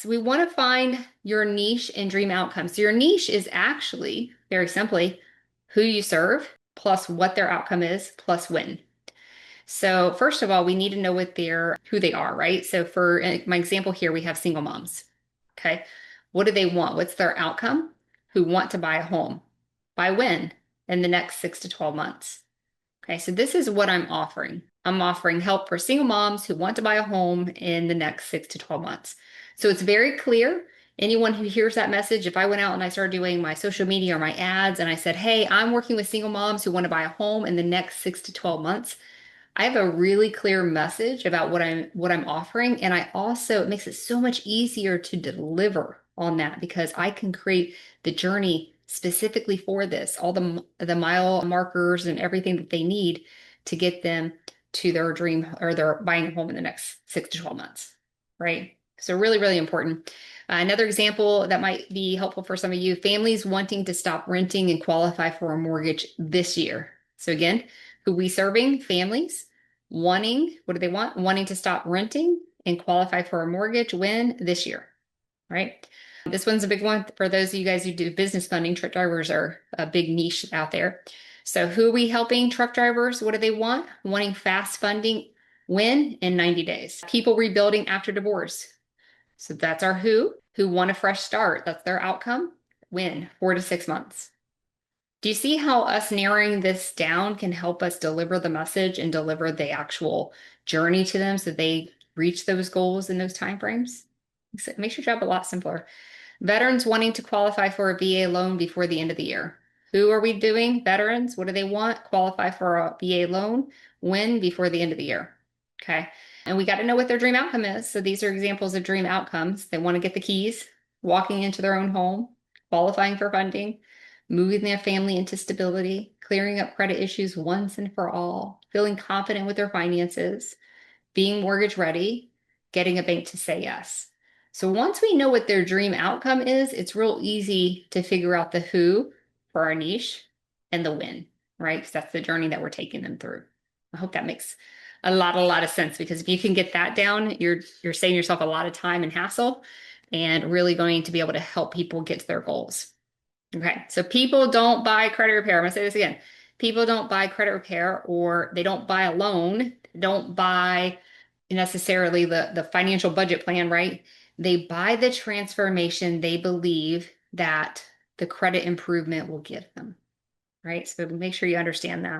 So we want to find your niche and dream outcome. So your niche is actually, very simply, who you serve plus what their outcome is plus when. So first of all, we need to know who they are, right? So for my example here, we have single moms. Okay. What do they want? What's their outcome? Who want to buy a home. By when? In the next 6 to 12 months. Okay. So this is what I'm offering. I'm offering help for single moms who want to buy a home in the next 6 to 12 months. So it's very clear. Anyone who hears that message, if I went out and I started doing my social media or my ads and I said, hey, I'm working with single moms who want to buy a home in the next 6 to 12 months, I have a really clear message about what I'm offering, and I also it makes it so much easier to deliver on that because I can create the journey specifically for this, all the mile markers and everything that they need to get them to their dream or their buying a home in the next 6 to 12 months, right? So really, really important. Another example that might be helpful for some of you, families wanting to stop renting and qualify for a mortgage this year. So again, who we serving? Families wanting, what do they want? Wanting to stop renting and qualify for a mortgage when? This year, right? This one's a big one for those of you guys who do business funding. Truck drivers are a big niche out there. So who are we helping? Truck drivers. What do they want? Wanting fast funding when? In 90 days. People rebuilding after divorce. So that's our who want a fresh start. That's their outcome. When? 4 to 6 months. Do you see how us narrowing this down can help us deliver the message and deliver the actual journey to them so they reach those goals in those timeframes? It makes your job a lot simpler. Veterans wanting to qualify for a VA loan before the end of the year. Who are we doing? Veterans. What do they want? Qualify for a VA loan. When? Before the end of the year. Okay. And we got to know what their dream outcome is. So these are examples of dream outcomes. They want to get the keys, walking into their own home, qualifying for funding, moving their family into stability, clearing up credit issues once and for all, feeling confident with their finances, being mortgage ready, getting a bank to say yes. So once we know what their dream outcome is, it's real easy to figure out the who for our niche and the when, right? Because that's the journey that we're taking them through. I hope that makes a lot of sense, because if you can get that down, you're saving yourself a lot of time and hassle and really going to be able to help people get to their goals. Okay, so people don't buy credit repair. I'm gonna say this again. People don't buy credit repair, or they don't buy a loan, don't buy necessarily the financial budget plan, right? They buy the transformation they believe that the credit improvement will give them, right? So make sure you understand that.